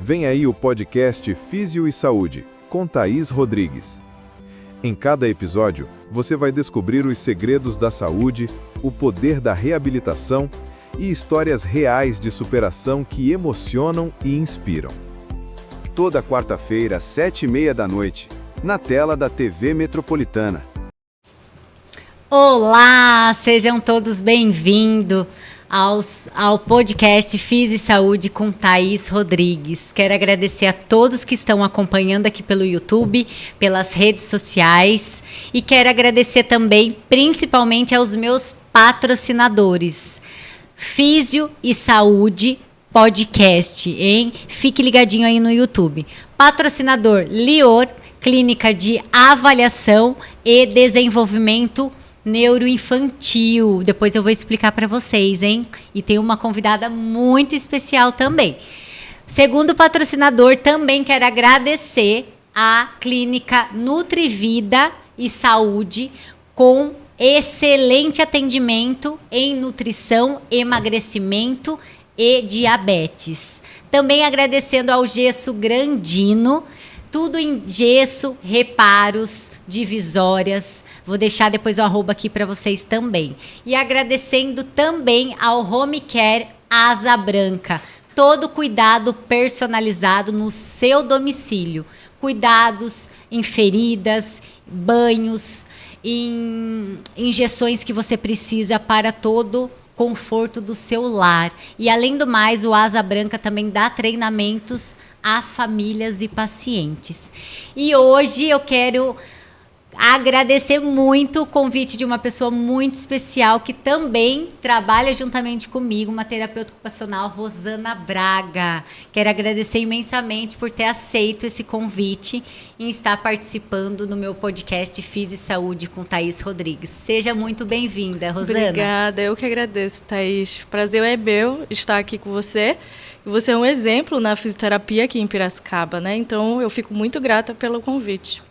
Vem aí o podcast Físio e Saúde, com Thaís Rodrigues. Em cada episódio, você vai descobrir os segredos da saúde, o poder da reabilitação e histórias reais de superação que emocionam e inspiram. Toda quarta-feira, às 7h30 da noite, na tela da TV Metropolitana. Olá, sejam todos bem-vindos ao podcast Físio e Saúde com Thaís Rodrigues. Quero agradecer a todos que estão acompanhando aqui pelo YouTube, pelas redes sociais, e quero agradecer também, principalmente, aos meus patrocinadores. Físio e Saúde Podcast, hein? Fique ligadinho aí no YouTube. Patrocinador Lior, Clínica de Avaliação e Desenvolvimento Neuroinfantil. Depois eu vou explicar para vocês, hein? E tem uma convidada muito especial também. Segundo patrocinador, também quero agradecer a Clínica Nutrivida e Saúde, com excelente atendimento em nutrição, emagrecimento e diabetes. Também agradecendo ao Gesso Grandino, tudo em gesso, reparos, divisórias. Vou deixar depois o arroba aqui para vocês também. E agradecendo também ao Home Care Asa Branca. Todo cuidado personalizado no seu domicílio. Cuidados em feridas, banhos, em injeções que você precisa para todo conforto do seu lar. E além do mais, o Asa Branca também dá treinamentos a famílias e pacientes. E hoje eu quero agradecer muito o convite de uma pessoa muito especial que também trabalha juntamente comigo, uma terapeuta ocupacional, Rosana Braga. Quero agradecer imensamente por ter aceito esse convite e estar participando no meu podcast Físio e Saúde com Thaís Rodrigues. Seja muito bem-vinda, Rosana. Obrigada, eu que agradeço, Thaís. Prazer é meu estar aqui com você. Você é um exemplo na fisioterapia aqui em Piracicaba, né? Então eu fico muito grata pelo convite.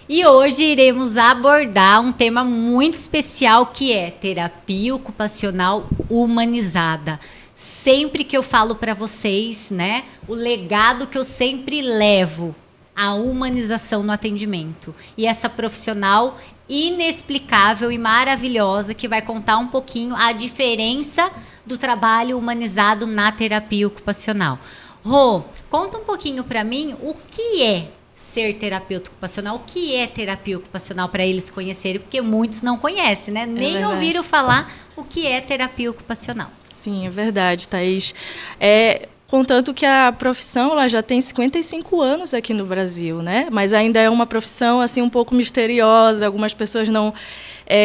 E hoje iremos abordar um tema muito especial, que é terapia ocupacional humanizada. Sempre que eu falo para vocês, né, o legado que eu sempre levo, a humanização no atendimento. E essa profissional inexplicável e maravilhosa que vai contar um pouquinho a diferença do trabalho humanizado na terapia ocupacional. Rô, conta um pouquinho para mim o que é ser terapeuta ocupacional, o que é terapia ocupacional para eles conhecerem, porque muitos não conhecem, né? Nem ouviram falar o que é terapia ocupacional. Sim, é verdade, Thaís. Contanto que a profissão ela já tem 55 anos aqui no Brasil, né? Mas ainda é uma profissão assim, um pouco misteriosa, algumas pessoas não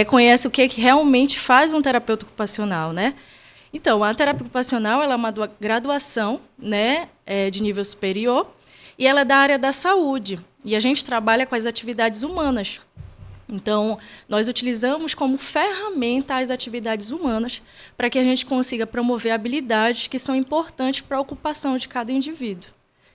conhecem o que realmente faz um terapeuta ocupacional, né? Então, a terapia ocupacional ela é uma graduação, né, de nível superior, e ela é da área da saúde, e a gente trabalha com as atividades humanas. Então, nós utilizamos como ferramenta as atividades humanas para que a gente consiga promover habilidades que são importantes para a ocupação de cada indivíduo.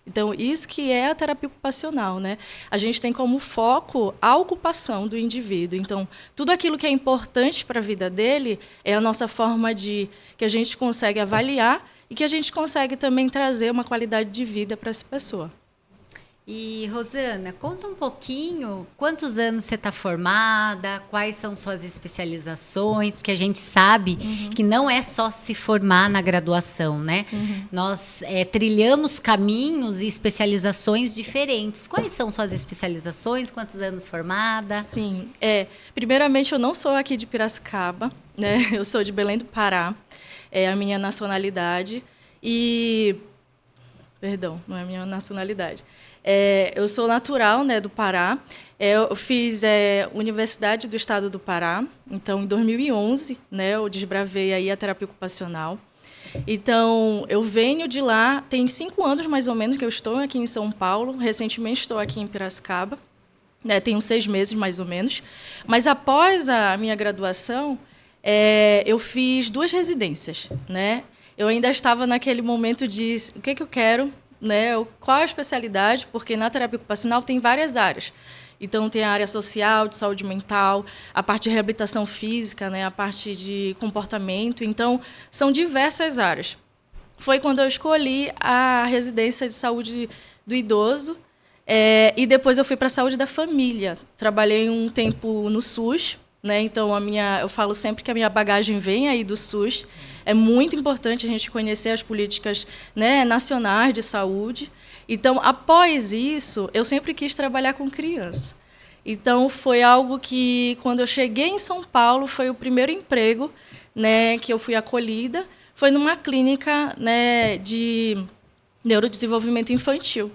Então, isso que é a terapia ocupacional, né? A gente tem como foco a ocupação do indivíduo. Então, tudo aquilo que é importante para a vida dele é a nossa forma de que a gente consegue avaliar e que a gente consegue também trazer uma qualidade de vida para essa pessoa. E, Rosana, conta um pouquinho, quantos anos você está formada, quais são suas especializações, porque a gente sabe que não é só se formar na graduação, né? Nós trilhamos caminhos e especializações diferentes. Quais são suas especializações, quantos anos formada? Sim, primeiramente eu não sou aqui de Piracicaba, né? Eu sou de Belém do Pará, é a minha nacionalidade Perdão, não é a minha nacionalidade. Eu sou natural, né, do Pará. Eu fiz Universidade do Estado do Pará. Então, em 2011, né, eu desbravei aí a terapia ocupacional. Então, eu venho de lá, tem 5 anos mais ou menos que eu estou aqui em São Paulo. Recentemente estou aqui em Piracicaba, né, tenho 6 meses mais ou menos. Mas após a minha graduação, eu fiz 2 residências, né? Eu ainda estava naquele momento de o que eu quero, né? Qual a especialidade, porque na terapia ocupacional tem várias áreas. Então, tem a área social, de saúde mental, a parte de reabilitação física, né? A parte de comportamento. Então, são diversas áreas. foi quando eu escolhi a residência de saúde do idoso, e depois eu fui para a saúde da família. Trabalhei um tempo no SUS, né? Então eu falo sempre que a minha bagagem vem aí do SUS. É muito importante a gente conhecer as políticas, né, nacionais de saúde. Então, após isso, eu sempre quis trabalhar com criança. Então, foi algo que, quando eu cheguei em São Paulo, foi o primeiro emprego, né, que eu fui acolhida. Foi numa clínica, né, de neurodesenvolvimento infantil.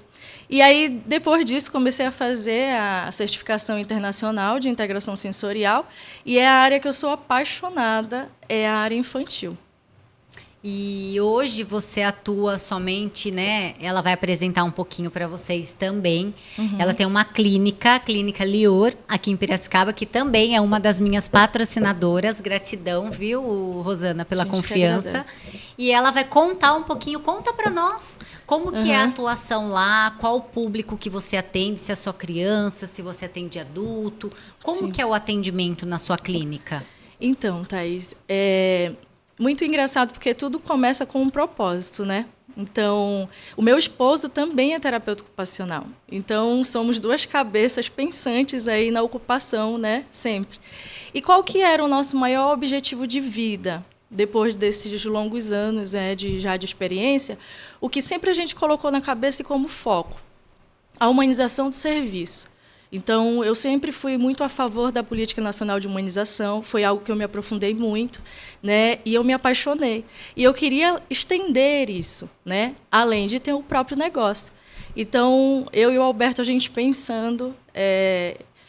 E aí, depois disso, comecei a fazer a certificação internacional de integração sensorial, e é a área que eu sou apaixonada, é a área infantil. E hoje você atua somente, né? Ela vai apresentar um pouquinho para vocês também. Ela tem uma clínica, a Clínica Lior, aqui em Piracicaba, que também é uma das minhas patrocinadoras. Gratidão, viu, Rosana, pela confiança. E ela vai contar um pouquinho, conta para nós como que é a atuação lá, qual o público que você atende, se é só criança, se você atende adulto, como que é o atendimento na sua clínica? Então, Thaís, muito engraçado, porque tudo começa com um propósito, né? Então, o meu esposo também é terapeuta ocupacional. Então, somos duas cabeças pensantes aí na ocupação, né? Sempre. E qual que era o nosso maior objetivo de vida? Depois desses longos anos já de experiência, o que sempre a gente colocou na cabeça como foco? A humanização do serviço. Então, eu sempre fui muito a favor da Política Nacional de Humanização, foi algo que eu me aprofundei muito, né? E eu me apaixonei. E eu queria estender isso, né? Além de ter o próprio negócio. Então, eu e o Alberto, a gente pensando,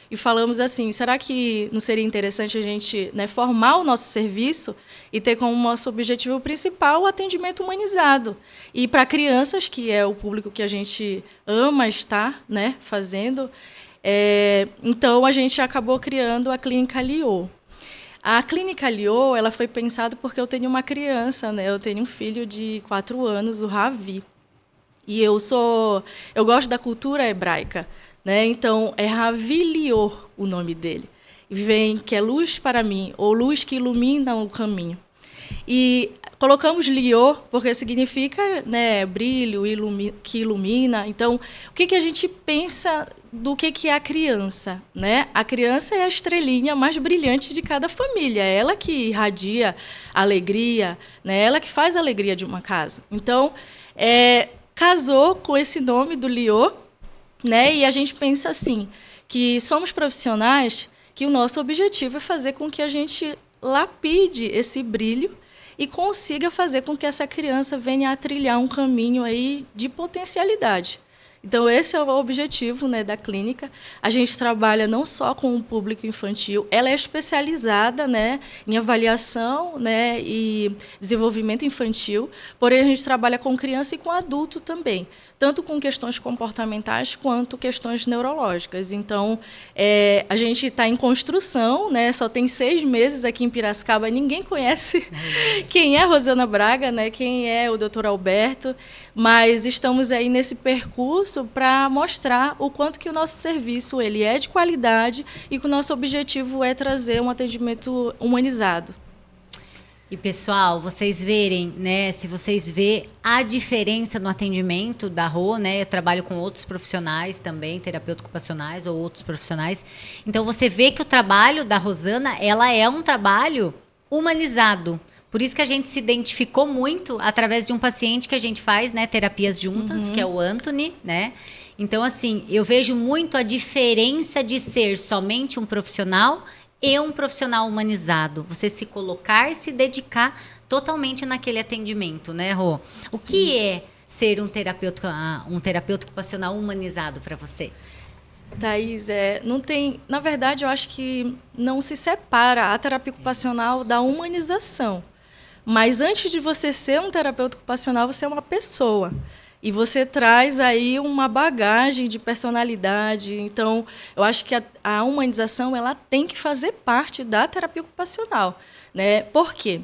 e falamos assim, será que não seria interessante a gente, né, formar o nosso serviço e ter como nosso objetivo principal o atendimento humanizado? E para crianças, que é o público que a gente ama estar, né, fazendo. Então, a gente acabou criando a Clínica Lior. A Clínica Lior, ela foi pensada porque eu tenho uma criança, né? Eu tenho um filho de 4 anos, o Ravi. E eu gosto da cultura hebraica, né? Então, é Ravi Lior o nome dele. Vem que é luz para mim, ou luz que ilumina o caminho. E colocamos Lior porque significa, né, brilho, que ilumina. Então, o que a gente pensa do que é a criança, né? A criança é a estrelinha mais brilhante de cada família. É ela que irradia alegria, né? Ela que faz a alegria de uma casa. Então, casou com esse nome do Lior, né? E a gente pensa assim, que somos profissionais que o nosso objetivo é fazer com que a gente lapide esse brilho e consiga fazer com que essa criança venha a trilhar um caminho aí de potencialidade. Então, esse é o objetivo, né, da clínica. A gente trabalha não só com o público infantil, ela é especializada, né, em avaliação, né, e desenvolvimento infantil, porém a gente trabalha com criança e com adulto também, tanto com questões comportamentais quanto questões neurológicas. Então, a gente está em construção, né, só tem 6 meses aqui em Piracicaba, ninguém conhece quem é a Rosana Braga, né, quem é o Dr. Alberto, mas estamos aí nesse percurso para mostrar o quanto que o nosso serviço ele é de qualidade e que o nosso objetivo é trazer um atendimento humanizado. E, pessoal, vocês verem, né, se vocês vê a diferença no atendimento da Rô, né, eu trabalho com outros profissionais também, terapeutas ocupacionais ou outros profissionais, então você vê que o trabalho da Rosana, ela é um trabalho humanizado. Por isso que a gente se identificou muito através de um paciente que a gente faz, né, terapias juntas, que é o Anthony, né? Então, assim, eu vejo muito a diferença de ser somente um profissional e um profissional humanizado. Você se colocar e se dedicar totalmente naquele atendimento, né, Rô? O Sim. que é ser um terapeuta ocupacional humanizado para você? Thaís, não tem... Na verdade, eu acho que não se separa a terapia ocupacional da humanização. Mas antes de você ser um terapeuta ocupacional, você é uma pessoa. E você traz aí uma bagagem de personalidade. Então, eu acho que a humanização ela tem que fazer parte da terapia ocupacional, né? Por quê?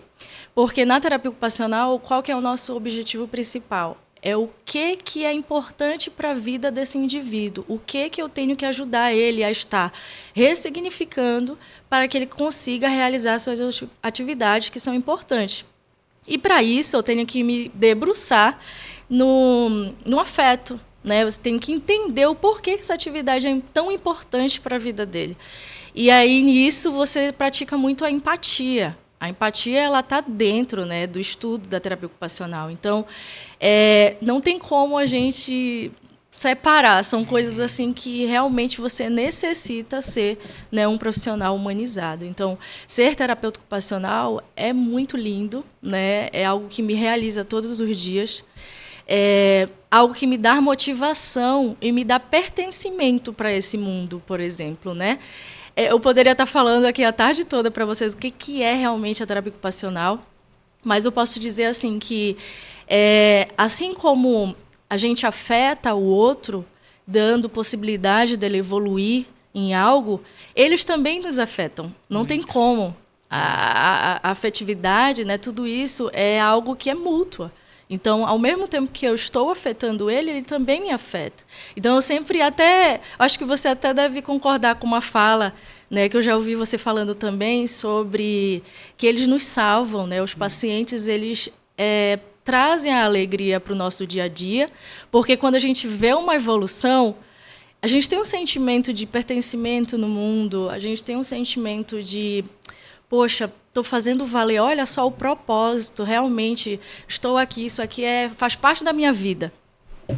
Porque na terapia ocupacional, qual que é o nosso objetivo principal? É o que é importante para a vida desse indivíduo. O que eu tenho que ajudar ele a estar ressignificando para que ele consiga realizar suas atividades que são importantes. E para isso eu tenho que me debruçar no afeto, né? Você tem que entender o porquê que essa atividade é tão importante para a vida dele. E aí nisso você pratica muito a empatia. A empatia ela está dentro, né, do estudo da terapia ocupacional. Então, não tem como a gente separar. São coisas assim que realmente você necessita ser, né, um profissional humanizado. Então, ser terapeuta ocupacional é muito lindo, né? É algo que me realiza todos os dias. É algo que me dá motivação e me dá pertencimento para esse mundo, por exemplo, né? Eu poderia estar falando aqui a tarde toda para vocês o que é realmente a terapia ocupacional, mas eu posso dizer assim que, assim como a gente afeta o outro, dando possibilidade dele evoluir em algo, eles também nos afetam. Não tem como. A afetividade, né, tudo isso é algo que é mútua. Então, ao mesmo tempo que eu estou afetando ele, ele também me afeta. Então, eu sempre acho que você até deve concordar com uma fala, né, que eu já ouvi você falando também sobre que eles nos salvam, né? Os pacientes, eles trazem a alegria para o nosso dia a dia, porque quando a gente vê uma evolução, a gente tem um sentimento de pertencimento no mundo, a gente tem um sentimento de, poxa, estou fazendo valer, olha só o propósito, realmente estou aqui, isso aqui faz parte da minha vida.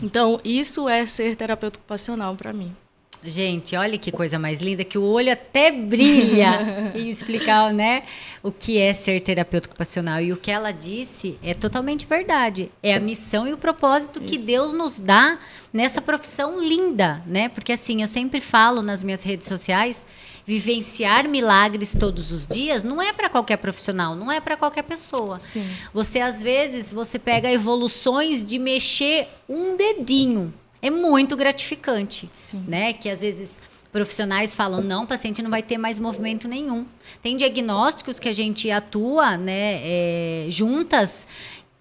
Então, isso é ser terapeuta ocupacional para mim. Gente, olha que coisa mais linda, que o olho até brilha em explicar, né, o que é ser terapeuta ocupacional. E o que ela disse é totalmente verdade. É a missão e o propósito que Deus nos dá nessa profissão linda, né? Porque assim, eu sempre falo nas minhas redes sociais, vivenciar milagres todos os dias não é para qualquer profissional, não é para qualquer pessoa. Sim. Você, às vezes, você pega evoluções de mexer um dedinho. É muito gratificante, né? Que às vezes profissionais falam, não, o paciente não vai ter mais movimento nenhum. Tem diagnósticos que a gente atua, né, juntas,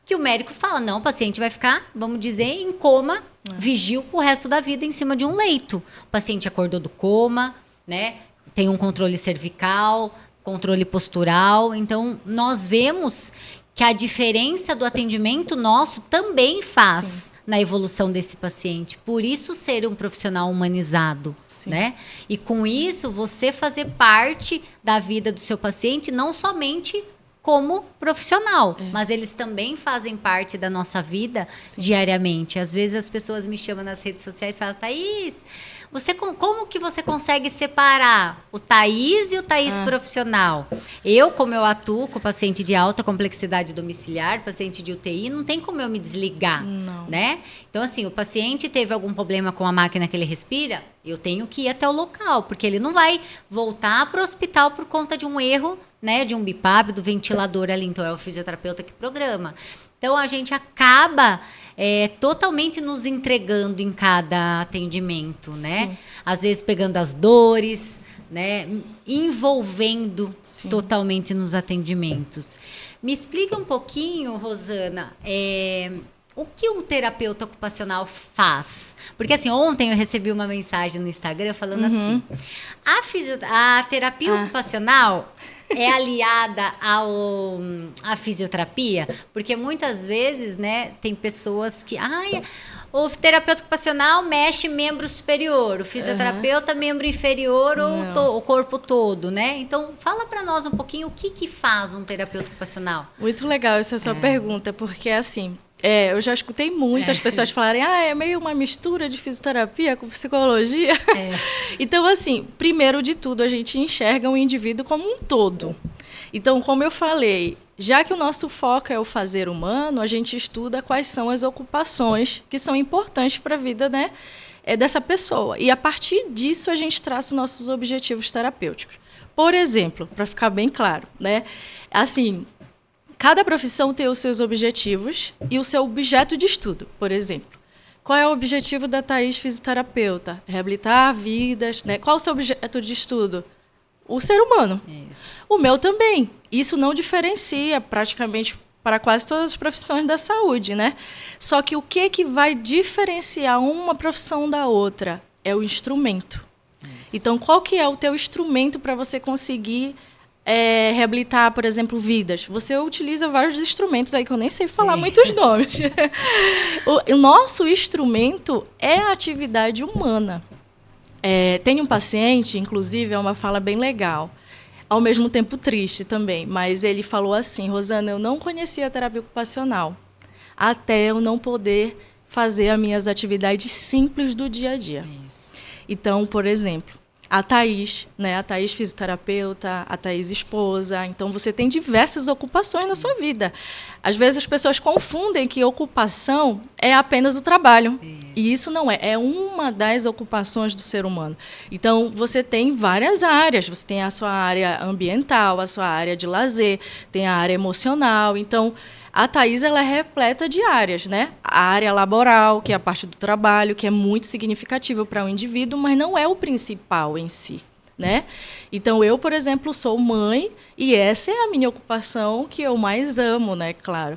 que o médico fala, não, o paciente vai ficar, vamos dizer, em coma, vigil o resto da vida em cima de um leito. O paciente acordou do coma, né? Tem um controle cervical, controle postural. Então, nós vemos que a diferença do atendimento nosso também faz na evolução desse paciente. Por isso ser um profissional humanizado, né? E com isso você fazer parte da vida do seu paciente, não somente como profissional, mas eles também fazem parte da nossa vida diariamente. Às vezes as pessoas me chamam nas redes sociais e falam, Thaís, como que você consegue separar o Thaís e o Thaís profissional? Como eu atuo com paciente de alta complexidade domiciliar, paciente de UTI, não tem como eu me desligar, né? Então, assim, o paciente teve algum problema com a máquina que ele respira, eu tenho que ir até o local, porque ele não vai voltar para o hospital por conta de um erro, né, de um BIPAP, do ventilador ali. Então, é o fisioterapeuta que programa. Então, a gente acaba totalmente nos entregando em cada atendimento, né? Às vezes, pegando as dores, né? Envolvendo totalmente nos atendimentos. Me explica um pouquinho, Rosana, o que o terapeuta ocupacional faz? Porque, assim, ontem eu recebi uma mensagem no Instagram falando assim, a terapia ocupacional é aliada à fisioterapia? Porque muitas vezes, né, tem pessoas que... o terapeuta ocupacional mexe membro superior, o fisioterapeuta membro inferior ou o corpo todo, né? Então, fala para nós um pouquinho o que faz um terapeuta ocupacional. Muito legal essa sua pergunta, porque assim... eu já escutei muitas pessoas falarem, é meio uma mistura de fisioterapia com psicologia. Então, assim, primeiro de tudo, a gente enxerga o indivíduo como um todo. Então, como eu falei, já que o nosso foco é o fazer humano, a gente estuda quais são as ocupações que são importantes para a vida, né, dessa pessoa. E, a partir disso, a gente traça nossos objetivos terapêuticos. Por exemplo, para ficar bem claro, né, assim... Cada profissão tem os seus objetivos e o seu objeto de estudo, por exemplo. Qual é o objetivo da Thaís fisioterapeuta? Reabilitar vidas, né? Qual o seu objeto de estudo? O ser humano. Isso. O meu também. Isso não diferencia praticamente para quase todas as profissões da saúde, né? Só que o que vai diferenciar uma profissão da outra? É o instrumento. Isso. Então, qual que é o teu instrumento para você conseguir reabilitar, por exemplo, vidas. Você utiliza vários instrumentos aí que eu nem sei falar muitos nomes. O nosso instrumento é a atividade humana. Tem um paciente, inclusive, é uma fala bem legal, ao mesmo tempo triste também, mas ele falou assim: Rosana, eu não conhecia a terapia ocupacional até eu não poder fazer as minhas atividades simples do dia a dia. Isso. Então, por exemplo, a Thaís, né? A Thaís fisioterapeuta, a Thaís esposa. Então, você tem diversas ocupações na sua vida. Às vezes, as pessoas confundem que ocupação é apenas o trabalho. E isso não é. É uma das ocupações do ser humano. Então, você tem várias áreas. Você tem a sua área ambiental, a sua área de lazer, tem a área emocional. Então, a Thaís, ela é repleta de áreas, né? A área laboral, que é a parte do trabalho, que é muito significativa para o indivíduo, mas não é o principal em si, né? Então, eu, por exemplo, sou mãe e essa é a minha ocupação que eu mais amo, né? Claro.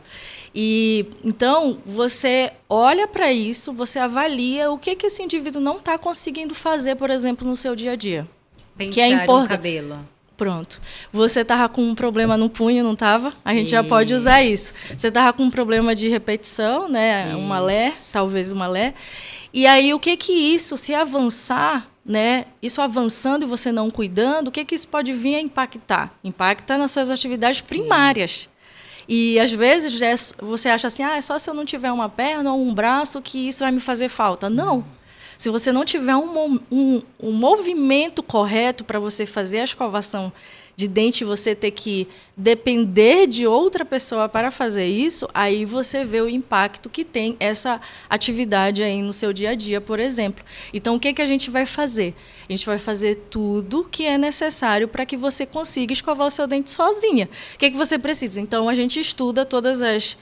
E, então, você olha para isso, você avalia o que esse indivíduo não está conseguindo fazer, por exemplo, no seu dia a dia. Pentear o cabelo. Pronto. Você estava com um problema no punho, não estava? A gente já pode usar isso. Você estava com um problema de repetição, né? Isso. Uma lé, talvez uma lé. E aí, o que isso, se avançar, né? Isso avançando e você não cuidando, o que isso pode vir a impactar? Impacta nas suas atividades primárias. E, às vezes, você acha assim, é só se eu não tiver uma perna ou um braço que isso vai me fazer falta. Não. Se você não tiver um movimento correto para você fazer a escovação de dente, você ter que depender de outra pessoa para fazer isso, aí você vê o impacto que tem essa atividade aí no seu dia a dia, por exemplo. Então, o que a gente vai fazer? A gente vai fazer tudo que é necessário para que você consiga escovar o seu dente sozinha. O que você precisa? Então, a gente estuda todas as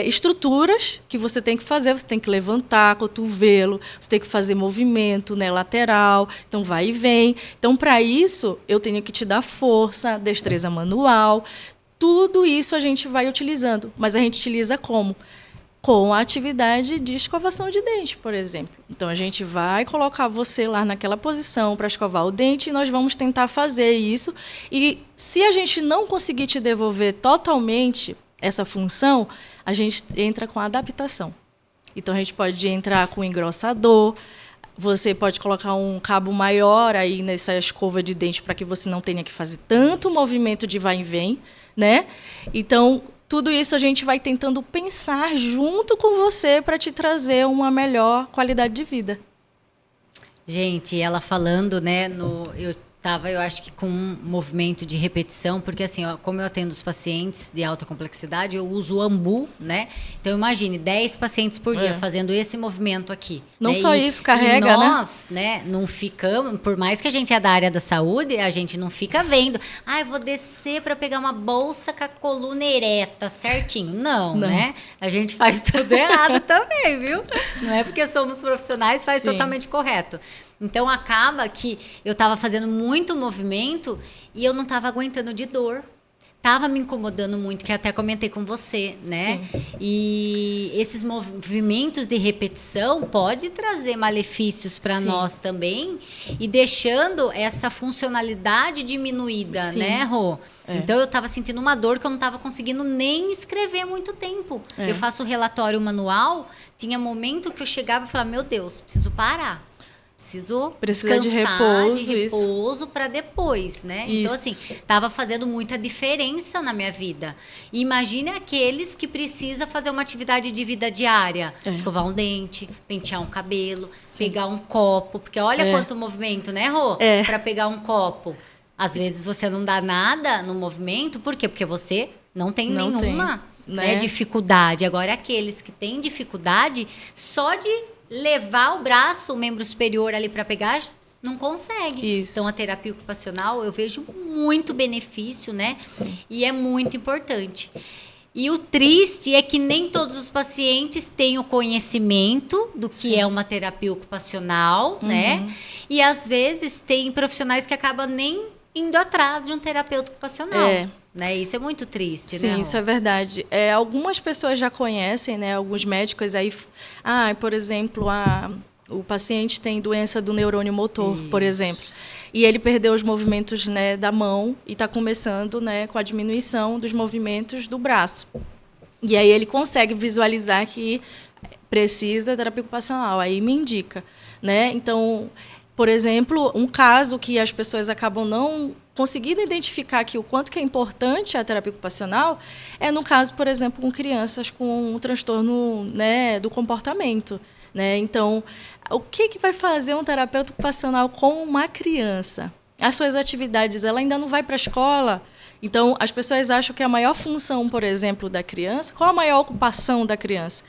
estruturas que você tem que fazer. Você tem que levantar cotovelo, você tem que fazer movimento, né, lateral, então vai e vem. Então, para isso, eu tenho que te dar força, destreza manual, tudo isso a gente vai utilizando. Mas a gente utiliza como? Com a atividade de escovação de dente, por exemplo. Então, a gente vai colocar você lá naquela posição para escovar o dente e nós vamos tentar fazer isso. E se a gente não conseguir te devolver totalmente essa função, a gente entra com a adaptação. Então, a gente pode entrar com engrossador, você pode colocar um cabo maior aí nessa escova de dente para que você não tenha que fazer tanto movimento de vai e vem, né? Então, tudo isso a gente vai tentando pensar junto com você para te trazer uma melhor qualidade de vida. Gente, ela falando, né, eu acho que com um movimento de repetição, porque assim, ó, como eu atendo os pacientes de alta complexidade, eu uso o ambu, né? Então imagine, 10 pacientes por dia fazendo esse movimento aqui. Não né? só isso, carrega, né? E nós, né, não ficamos, por mais que a gente é da área da saúde, a gente não fica vendo, eu vou descer para pegar uma bolsa com a coluna ereta, certinho. Não, né? A gente faz tudo errado também, viu? Não é porque somos profissionais, faz totalmente correto. Então, acaba que eu estava fazendo muito movimento e eu não estava aguentando de dor. Estava me incomodando muito, que até comentei com você, né? Sim. E esses movimentos de repetição pode trazer malefícios para nós também e deixando essa funcionalidade diminuída, né, Rô? Então, eu estava sentindo uma dor que eu não estava conseguindo nem escrever muito tempo. Eu faço relatório manual, tinha momento que eu chegava e falava, meu Deus, preciso parar. Precisa de repouso para depois, né? Isso. Então, assim, tava fazendo muita diferença na minha vida. E imagine aqueles que precisam fazer uma atividade de vida diária. Escovar um dente, pentear um cabelo, pegar um copo. Porque olha quanto movimento, né, Rô? Para pegar um copo. Às vezes você não dá nada no movimento. Por quê? Porque você não tem nenhuma dificuldade. Agora, aqueles que têm dificuldade, só de levar o braço, o membro superior ali para pegar, não consegue. Isso. Então, a terapia ocupacional, eu vejo muito benefício, né? Sim. E é muito importante. E o triste é que nem todos os pacientes têm o conhecimento do que é uma terapia ocupacional, né? E, às vezes, tem profissionais que acabam nem indo atrás de um terapeuta ocupacional. Né? Isso é muito triste, né? Sim, isso é verdade. Algumas pessoas já conhecem, né? Alguns médicos aí... por exemplo, o paciente tem doença do neurônio motor, por exemplo. e ele perdeu os movimentos, né, da mão e está começando, né, com a diminuição dos movimentos do braço. E aí ele consegue visualizar que precisa de terapia ocupacional, aí me indica, né? Então, por exemplo, um caso que as pessoas acabam não conseguindo identificar que o quanto que é importante a terapia ocupacional é no caso, por exemplo, com crianças com um transtorno, né, do comportamento, né? Então, o que vai fazer um terapeuta ocupacional com uma criança? As suas atividades, ela ainda não vai para a escola. Então, as pessoas acham que a maior função, por exemplo, da criança, qual a maior ocupação da criança?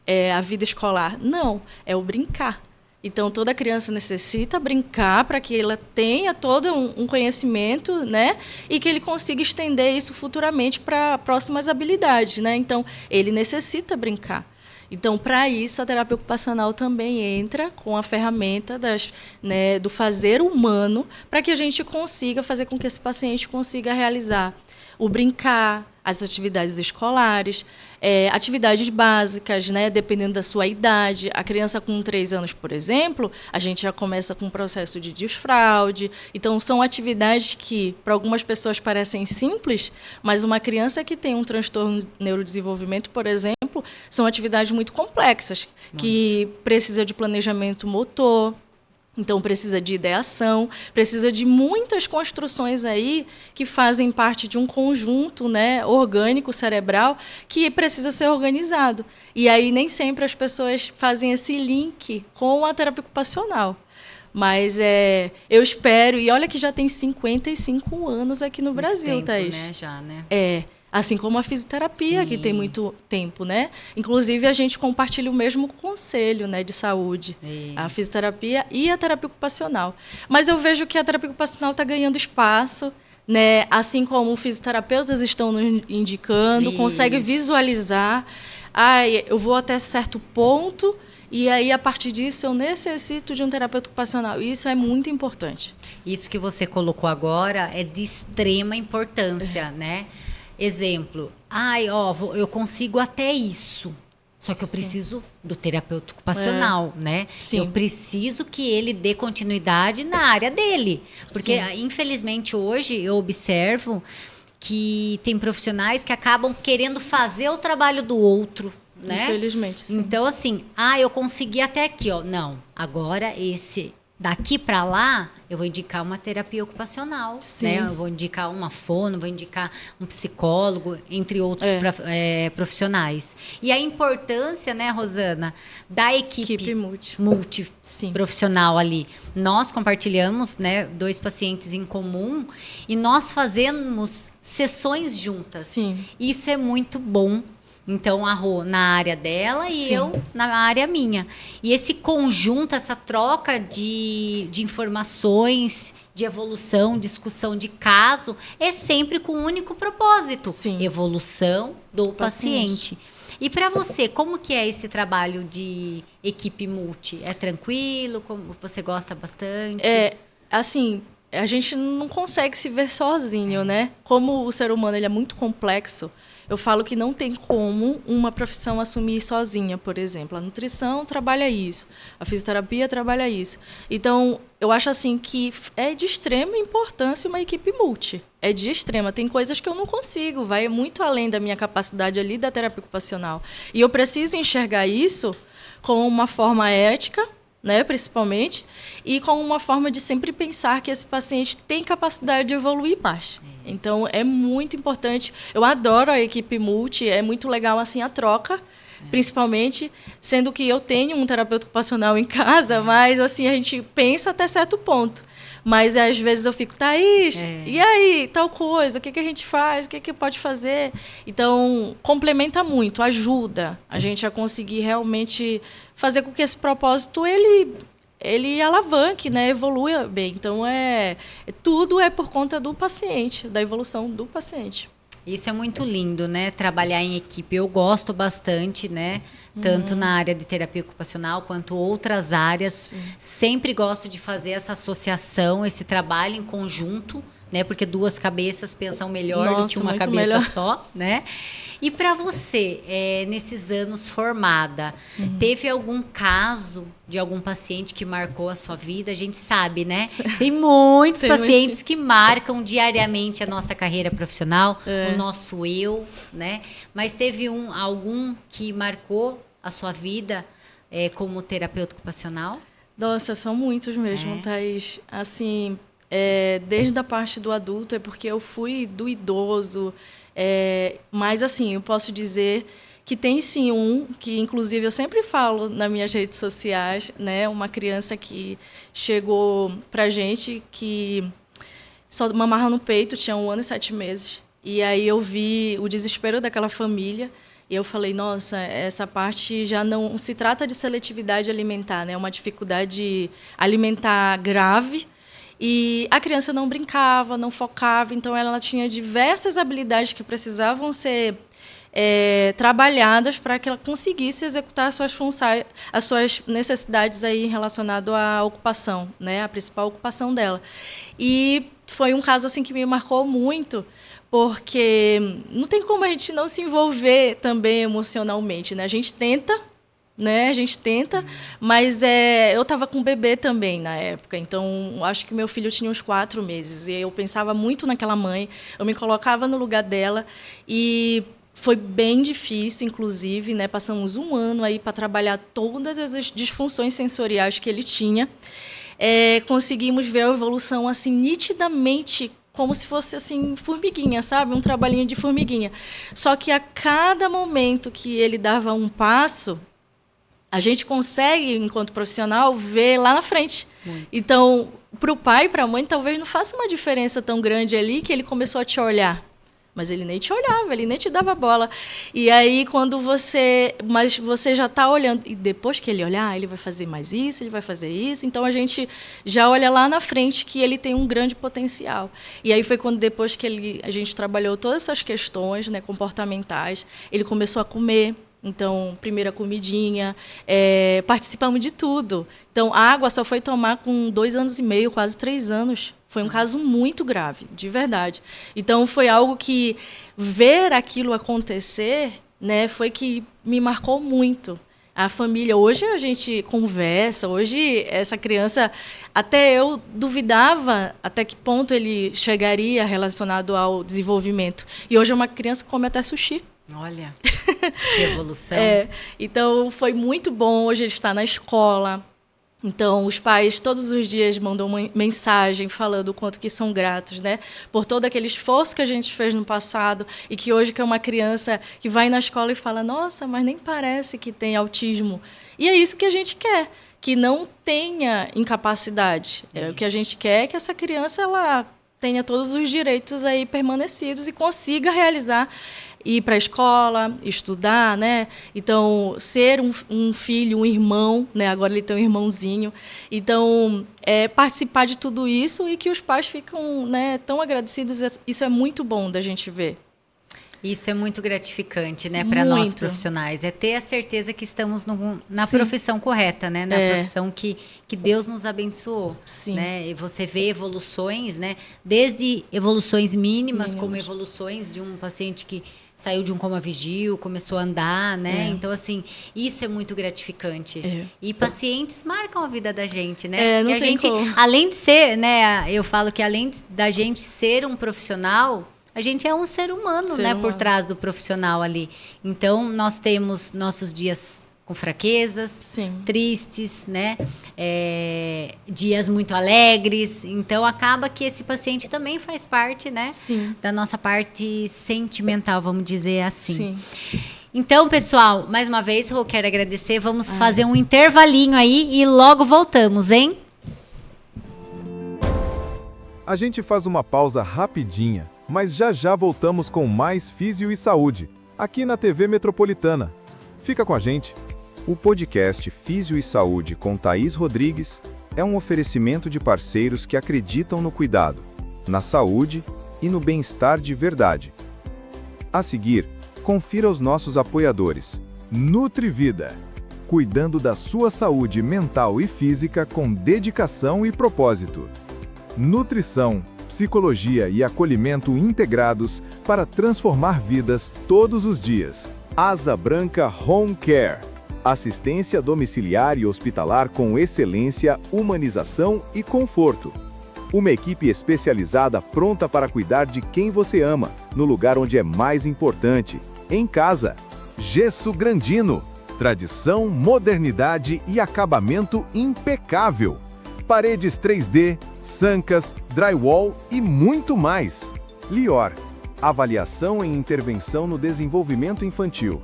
É a vida escolar? Não, é o brincar. Então, toda criança necessita brincar para que ela tenha todo um conhecimento, né? E que ele consiga estender isso futuramente para próximas habilidades, né? Então, ele necessita brincar. Então, para isso, a terapia ocupacional também entra com a ferramenta né, do fazer humano para que a gente consiga fazer com que esse paciente consiga realizar o brincar, as atividades escolares, atividades básicas, né, dependendo da sua idade. A criança com 3 anos, por exemplo, a gente já começa com um processo de desfraude. Então, são atividades que, para algumas pessoas, parecem simples, mas uma criança que tem um transtorno de neurodesenvolvimento, por exemplo, são atividades muito complexas, que precisa de planejamento motor. Então, precisa de ideação, precisa de muitas construções aí que fazem parte de um conjunto, né, orgânico, cerebral, que precisa ser organizado. E aí, nem sempre as pessoas fazem esse link com a terapia ocupacional. Mas eu espero, e olha que já tem 55 anos aqui no Brasil, tempo, Thaís. Né? Já, né? Assim como a fisioterapia, Sim. que tem muito tempo, né? Inclusive, a gente compartilha o mesmo conselho, né, de saúde. Isso. A fisioterapia e a terapia ocupacional. Mas eu vejo que a terapia ocupacional está ganhando espaço, né? Assim como fisioterapeutas estão nos indicando, consegue visualizar. Eu vou até certo ponto e aí, a partir disso, eu necessito de um terapeuta ocupacional. Isso é muito importante. Isso que você colocou agora é de extrema importância, né? Exemplo, eu consigo até isso, só que eu preciso do terapeuta ocupacional, né? Sim. Eu preciso que ele dê continuidade na área dele, porque infelizmente hoje eu observo que tem profissionais que acabam querendo fazer o trabalho do outro, né? Infelizmente, sim. Então assim, eu consegui até aqui, ó, não, agora daqui para lá, eu vou indicar uma terapia ocupacional, né? Eu vou indicar uma fono, vou indicar um psicólogo, entre outros profissionais. E a importância, né, Rosana, da equipe multiprofissional ali. Nós compartilhamos, né, 2 pacientes em comum e nós fazemos sessões juntas. Sim. Isso é muito bom. Então, a Rô na área dela e eu na área minha. E esse conjunto, essa troca de informações, de evolução, discussão de caso, é sempre com um único propósito. Sim. Evolução do paciente. E para você, como que é esse trabalho de equipe multi? É tranquilo? Como você gosta bastante? Assim, a gente não consegue se ver sozinho, né? Como o ser humano ele é muito complexo, eu falo que não tem como uma profissão assumir sozinha, por exemplo. A nutrição trabalha isso, a fisioterapia trabalha isso. Então, eu acho assim que é de extrema importância uma equipe multi. É de extrema. Tem coisas que eu não consigo, vai muito além da minha capacidade ali da terapia ocupacional. E eu preciso enxergar isso com uma forma ética, né, principalmente, e com uma forma de sempre pensar que esse paciente tem capacidade de evoluir mais. Então, é muito importante. Eu adoro a equipe multi, é muito legal assim a troca, principalmente, sendo que eu tenho um terapeuta ocupacional em casa, mas assim, a gente pensa até certo ponto. Mas às vezes eu fico, Thaís, e aí, tal coisa, o que a gente faz, o que pode fazer? Então, complementa muito, ajuda a gente a conseguir realmente fazer com que esse propósito ele alavanque, né, evolua bem. Então, tudo é por conta do paciente, da evolução do paciente. Isso é muito lindo, né? Trabalhar em equipe. Eu gosto bastante, né? Tanto na área de terapia ocupacional quanto outras áreas. Sim. Sempre gosto de fazer essa associação, esse trabalho em conjunto, né? Porque duas cabeças pensam melhor do Nossa, que uma muito cabeça melhor. só, né? E para você, nesses anos formada, teve algum caso de algum paciente que marcou a sua vida? A gente sabe, né? Tem muitos Tem pacientes que marcam diariamente a nossa carreira profissional, É. o nosso eu, né? Mas teve algum que marcou a sua vida como terapeuta ocupacional? Nossa, são muitos mesmo, É. Thaís. Assim, desde a parte do adulto, é porque eu fui do idoso. Mas, assim, eu posso dizer que tem sim que inclusive eu sempre falo nas minhas redes sociais, né? Uma criança que chegou pra gente que só mamava no peito, tinha 1 ano e 7 meses. E aí eu vi o desespero daquela família e eu falei, nossa, essa parte já não se trata de seletividade alimentar, né? É uma dificuldade alimentar grave. E a criança não brincava, não focava, então ela tinha diversas habilidades que precisavam ser trabalhadas para que ela conseguisse executar as suas funções, as suas necessidades aí relacionadas à ocupação, né? A principal ocupação dela. E foi um caso assim que me marcou muito, porque não tem como a gente não se envolver também emocionalmente, né? A gente tenta, mas eu estava com um bebê também na época, então acho que meu filho tinha uns 4 meses, e eu pensava muito naquela mãe, eu me colocava no lugar dela, e foi bem difícil, inclusive, né? Passamos 1 ano aí para trabalhar todas as disfunções sensoriais que ele tinha. Conseguimos ver a evolução assim nitidamente, como se fosse assim formiguinha, sabe? Um trabalhinho de formiguinha. Só que a cada momento que ele dava um passo, a gente consegue, enquanto profissional, ver lá na frente. Muito. Então, para o pai e para a mãe, talvez não faça uma diferença tão grande ali que ele começou a te olhar. Mas ele nem te olhava, ele nem te dava bola. E aí, mas você já está olhando, e depois que ele olhar, ele vai fazer mais isso, ele vai fazer isso. Então, a gente já olha lá na frente que ele tem um grande potencial. E aí foi quando, depois que a gente trabalhou todas essas questões, né, comportamentais, ele começou a comer. Então, primeira comidinha, participamos de tudo. Então, a água só foi tomar com 2 anos e meio, quase 3 anos. Foi um caso muito grave, de verdade. Então, foi algo que ver aquilo acontecer, né, foi que me marcou muito. A família, hoje a gente conversa, hoje essa criança, até eu duvidava até que ponto ele chegaria relacionado ao desenvolvimento. E hoje é uma criança que come até sushi. Olha, que evolução. Então, foi muito bom. Hoje ele está na escola. Então, os pais todos os dias mandam uma mensagem falando o quanto que são gratos, né? Por todo aquele esforço que a gente fez no passado e que hoje que é uma criança que vai na escola e fala, nossa, mas nem parece que tem autismo. E é isso que a gente quer, que não tenha incapacidade. O que a gente quer é que essa criança ela tenha todos os direitos aí permanecidos e consiga realizar, ir para a escola, estudar, né? Então, ser um filho, um irmão, né? Agora ele tem um irmãozinho. Então, participar de tudo isso e que os pais ficam, né, tão agradecidos, isso é muito bom da gente ver. Isso é muito gratificante, né, para nós profissionais. É ter a certeza que estamos na profissão correta, né? Na profissão que Deus nos abençoou. Sim. Né? E você vê evoluções, né? Desde evoluções mínimas, como evoluções de um paciente que saiu de um coma vigil, começou a andar, né? Então, assim, isso é muito gratificante. E pacientes marcam a vida da gente, né? Não Porque a tem gente, como. além de ser, né? Eu falo que além da gente ser um profissional, a gente é um ser humano, né? Por trás do profissional ali. Então, nós temos nossos dias com fraquezas, tristes, né? Dias muito alegres. Então, acaba que esse paciente também faz parte, né? Da nossa parte sentimental, vamos dizer assim. Então, pessoal, mais uma vez eu quero agradecer. Vamos fazer um intervalinho aí e logo voltamos, hein? A gente faz uma pausa rapidinha, mas já voltamos com mais Físio e Saúde, aqui na TV Metropolitana. Fica com a gente. O podcast Físio e Saúde com Thaís Rodrigues é um oferecimento de parceiros que acreditam no cuidado, na saúde e no bem-estar de verdade. A seguir, confira os nossos apoiadores. Nutrivida, cuidando da sua saúde mental e física com dedicação e propósito. Nutrição, psicologia e acolhimento integrados para transformar vidas todos os dias. Asa Branca Home Care. Assistência domiciliar e hospitalar com excelência, humanização e conforto. Uma equipe especializada pronta para cuidar de quem você ama, no lugar onde é mais importante, em casa. Gesso Grandino. Tradição, modernidade e acabamento impecável. Paredes 3D, sancas, drywall e muito mais. Lior. Avaliação em intervenção no desenvolvimento infantil.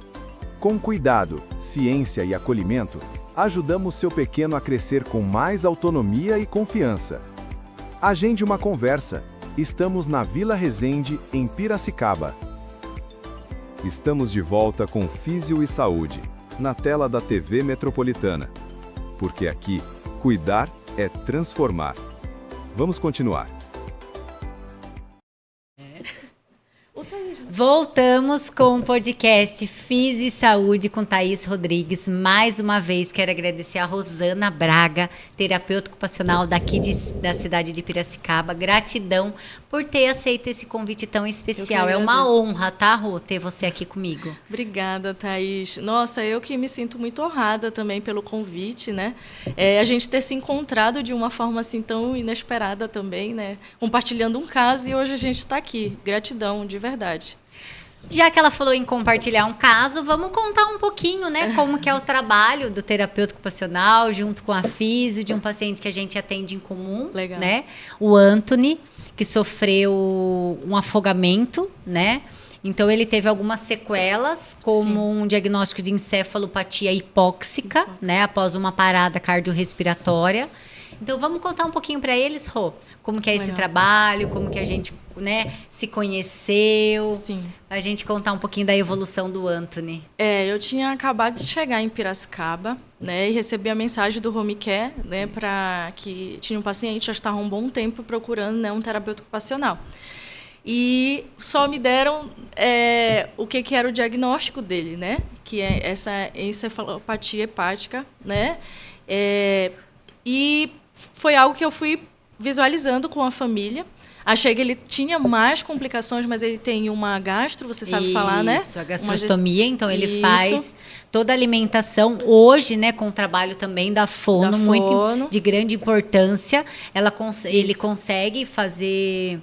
Com cuidado, ciência e acolhimento, ajudamos seu pequeno a crescer com mais autonomia e confiança. Agende uma conversa. Estamos na Vila Resende, em Piracicaba. Estamos de volta com Físio e Saúde, na tela da TV Metropolitana. Porque aqui, cuidar é transformar. Vamos continuar. Voltamos com o podcast Fiz e Saúde com Thaís Rodrigues. Mais uma vez quero agradecer a Rosana Braga, terapeuta ocupacional daqui da cidade de Piracicaba. Gratidão por ter aceito esse convite tão especial. É uma honra, tá, Rô, ter você aqui comigo. Obrigada, Thaís. Nossa, eu que me sinto muito honrada também pelo convite, né? A gente ter se encontrado de uma forma assim tão inesperada também, né? Compartilhando um caso e hoje a gente está aqui. Gratidão, de verdade. Já que ela falou em compartilhar um caso, vamos contar um pouquinho, né, como que é o trabalho do terapeuta ocupacional junto com a físio de um paciente que a gente atende em comum, Legal. Né? O Anthony, que sofreu um afogamento, né? Então ele teve algumas sequelas, como um diagnóstico de encefalopatia hipóxica, né, após uma parada cardiorrespiratória. Então vamos contar um pouquinho para eles, Rô, como que é esse trabalho, como que a gente, né, se conheceu. Sim. A gente contar um pouquinho da evolução do Anthony. Eu tinha acabado de chegar em Piracicaba, né, e recebi a mensagem do Home Care, né, para que tinha um paciente, já estava um bom tempo procurando, né, um terapeuta ocupacional. E só me deram o que era o diagnóstico dele, né, que é essa encefalopatia hepática, né, e foi algo que eu fui visualizando com a família. Achei que ele tinha mais complicações, mas ele tem uma gastro, você sabe falar, né? Isso, a gastrostomia, então ele Isso. faz toda a alimentação. Hoje, né, com o trabalho também da fono, muito de grande importância, ele consegue fazer...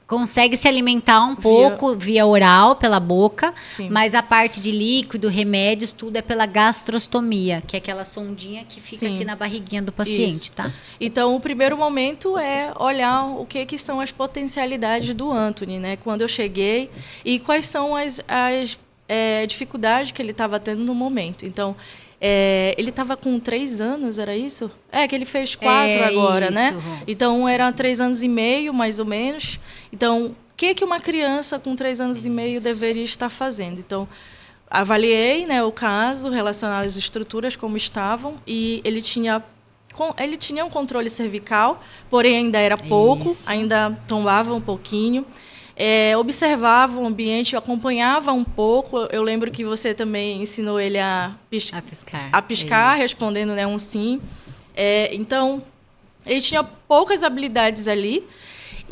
consegue se alimentar um pouco via oral, pela boca, Sim. Mas a parte de líquido, remédios, tudo é pela gastrostomia, que é aquela sondinha que fica Sim. aqui na barriguinha do paciente, Isso. tá? Então, o primeiro momento é olhar o que são as potencialidades do Anthony, né? Quando eu cheguei e quais são as dificuldades que ele estava tendo no momento. Então, ele estava com 3 anos, era isso? Que ele fez 4 agora, isso. né? Então, era 3 anos e meio, mais ou menos. Então, o que uma criança com 3 anos e meio deveria estar fazendo? Então, avaliei, né, o caso relacionado às estruturas como estavam e ele tinha um controle cervical, porém ainda era pouco, ainda tombava um pouquinho. Observava o ambiente, acompanhava um pouco. Eu lembro que você também ensinou ele a piscar, respondendo, né, um sim. Então, ele tinha poucas habilidades ali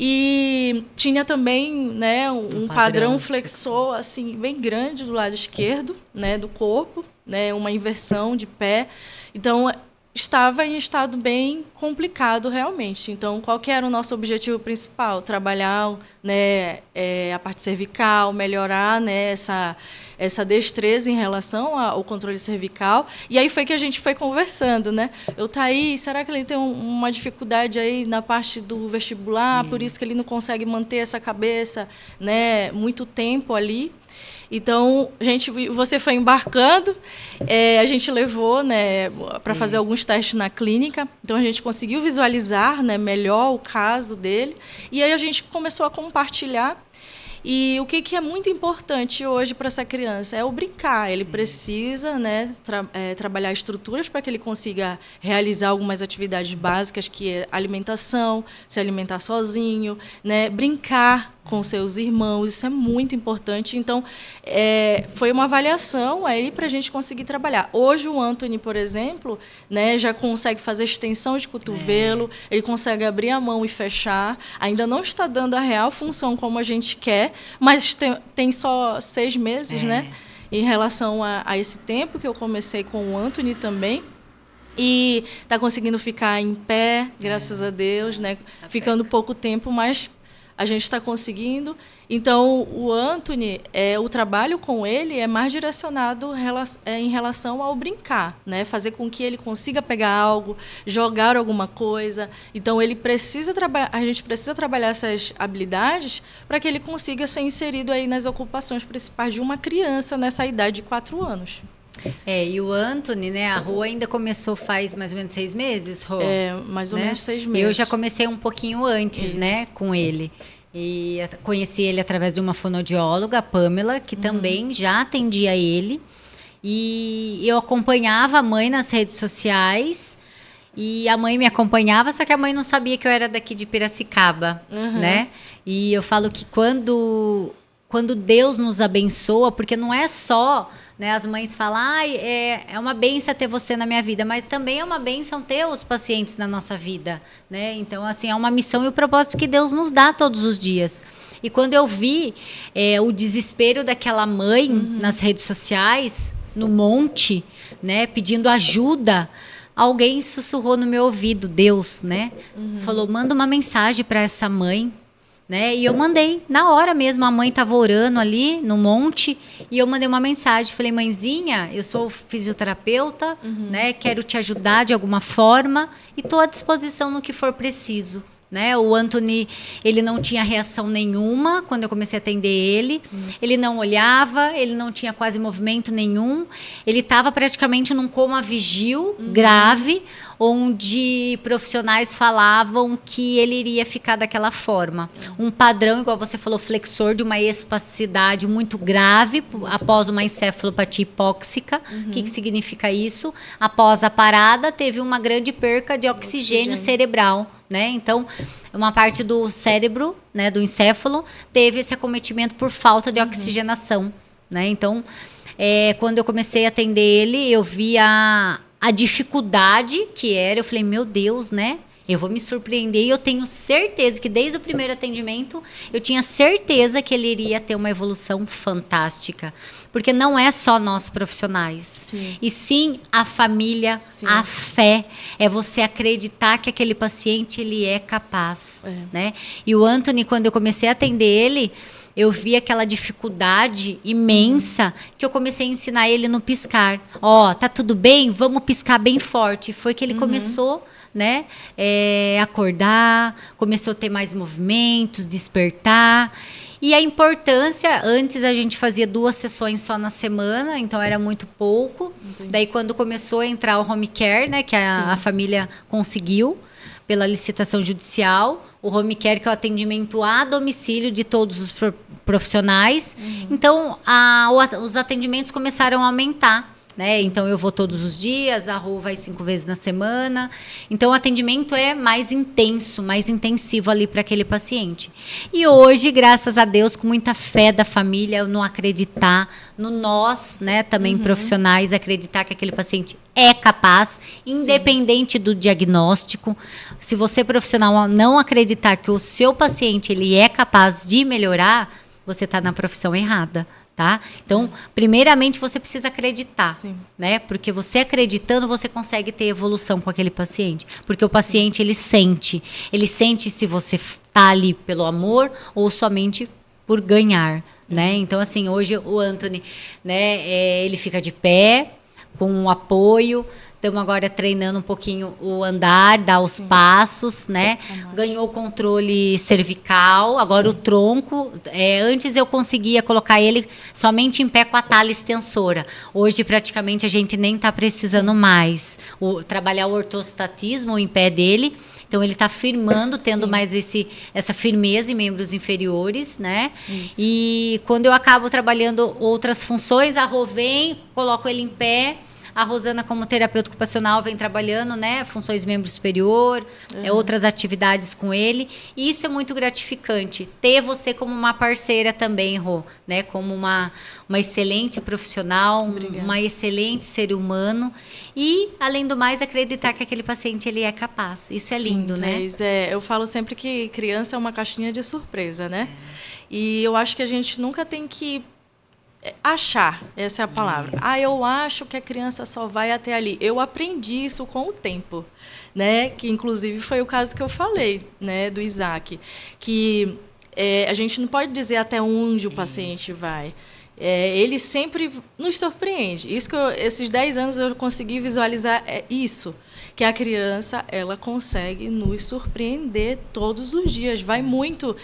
e tinha também, né, um padrão flexor assim, bem grande do lado esquerdo, né, do corpo, né, uma inversão de pé. Então, estava em estado bem complicado realmente. Então, qual que era o nosso objetivo principal? Trabalhar, né, a parte cervical, melhorar, né, essa destreza em relação ao controle cervical. E aí foi que a gente foi conversando, né? Thaís, será que ele tem uma dificuldade aí na parte do vestibular? Por isso que ele não consegue manter essa cabeça, né, muito tempo ali. Então, você foi embarcando, a gente levou, né, para fazer alguns testes na clínica. Então, a gente conseguiu visualizar, né, melhor o caso dele. E aí a gente começou a compartilhar. E o que é muito importante hoje para essa criança é o brincar. Ele precisa, né, trabalhar estruturas para que ele consiga realizar algumas atividades básicas, que é alimentação, se alimentar sozinho, né, brincar com seus irmãos, isso é muito importante. Então, foi uma avaliação aí para a gente conseguir trabalhar. Hoje, o Anthony, por exemplo, né, já consegue fazer extensão de cotovelo, ele consegue abrir a mão e fechar. Ainda não está dando a real função como a gente quer, mas tem só 6 meses, né, em relação a esse tempo que eu comecei com o Anthony também. E está conseguindo ficar em pé, graças a Deus, né, ficando pouco tempo, mas a gente está conseguindo. Então, o Anthony, o trabalho com ele é mais direcionado em relação ao brincar, né? Fazer com que ele consiga pegar algo, jogar alguma coisa. Então, a gente precisa trabalhar essas habilidades para que ele consiga ser inserido aí nas ocupações principais de uma criança nessa idade de 4 anos. E o Anthony, né, a Rô ainda começou faz mais ou menos 6 meses, Rô? Mais ou menos 6 meses. Eu já comecei um pouquinho antes, né, com ele. E conheci ele através de uma fonoaudióloga, a Pamela, que também já atendia ele. E eu acompanhava a mãe nas redes sociais. E a mãe me acompanhava, só que a mãe não sabia que eu era daqui de Piracicaba, né? E eu falo que quando Deus nos abençoa, porque não é só, né, as mães falam, é uma bênção ter você na minha vida, mas também é uma bênção ter os pacientes na nossa vida, né? Então, assim, é uma missão e o propósito que Deus nos dá todos os dias. E quando eu vi o desespero daquela mãe nas redes sociais, no monte, né, pedindo ajuda, alguém sussurrou no meu ouvido, Deus, né? Falou, manda uma mensagem para essa mãe. Né? E eu mandei, na hora mesmo, a mãe estava orando ali no monte, e eu mandei uma mensagem, falei, mãezinha, eu sou fisioterapeuta, né? Quero te ajudar de alguma forma, e estou à disposição no que for preciso. Né? O Anthony, ele não tinha reação nenhuma quando eu comecei a atender ele. Ele não olhava, ele não tinha quase movimento nenhum. Ele estava praticamente num coma vigil grave, onde profissionais falavam que ele iria ficar daquela forma. Um padrão, igual você falou, flexor, de uma espasticidade muito grave após uma encefalopatia hipóxica. O que significa isso? Após a parada, teve uma grande perca de oxigênio cerebral. Né? Então, uma parte do cérebro, né, do encéfalo, teve esse acometimento por falta de oxigenação. Né? Então, quando eu comecei a atender ele, eu vi a dificuldade que era. Eu falei, meu Deus, né? Eu vou me surpreender e eu tenho certeza que desde o primeiro atendimento eu tinha certeza que ele iria ter uma evolução fantástica. Porque não é só nós profissionais. E sim a família, a fé. É você acreditar que aquele paciente ele é capaz. Né? E o Anthony, quando eu comecei a atender ele, eu vi aquela dificuldade imensa que eu comecei a ensinar ele no piscar. Tá tudo bem? Vamos piscar bem forte. Foi que ele começou, né, acordar, começou a ter mais movimentos, despertar. E a importância, antes a gente fazia 2 sessões só na semana, então era muito pouco. Entendi. Daí quando começou a entrar o home care, né, que a família conseguiu, pela licitação judicial, o home care, que é o atendimento a domicílio de todos os profissionais. Então, os atendimentos começaram a aumentar. Né? Então, eu vou todos os dias, a Rô vai 5 vezes na semana. Então, o atendimento é mais intenso, mais intensivo ali para aquele paciente. E hoje, graças a Deus, com muita fé da família, no acreditar, no nós, né, também profissionais, acreditar que aquele paciente é capaz, independente do diagnóstico. Se você, profissional, não acreditar que o seu paciente ele é capaz de melhorar, você está na profissão errada. Tá? Então, primeiramente, você precisa acreditar, né? Porque você acreditando, você consegue ter evolução com aquele paciente. Porque o paciente, ele sente se você está ali pelo amor ou somente por ganhar, né? Então, assim, hoje o Anthony, né, ele fica de pé, com um apoio, Estamos agora treinando um pouquinho o andar, dar os passos, né? Ganhou o controle cervical, agora o tronco. Antes eu conseguia colocar ele somente em pé com a tala extensora. Hoje, praticamente, a gente nem está precisando mais trabalhar o ortostatismo em pé dele. Então, ele está firmando, tendo mais essa firmeza em membros inferiores, né? Isso. E quando eu acabo trabalhando outras funções, a Rô vem, coloco ele em pé. A Rosana, como terapeuta ocupacional, vem trabalhando, né, funções membro superior, outras atividades com ele. E isso é muito gratificante. Ter você como uma parceira também, Rô, né, como uma excelente profissional, uma excelente ser humano. E, além do mais, acreditar que aquele paciente ele é capaz. Isso é lindo, né? Eu falo sempre que criança é uma caixinha de surpresa, né? E eu acho que a gente nunca tem que achar, essa é a palavra. Eu acho que a criança só vai até ali. Eu aprendi isso com o tempo, né? Que inclusive foi o caso que eu falei, né, do Isaac, que a gente não pode dizer até onde o paciente vai. Ele sempre nos surpreende. Isso que esses 10 anos eu consegui visualizar isso, que a criança ela consegue nos surpreender todos os dias. Vai muito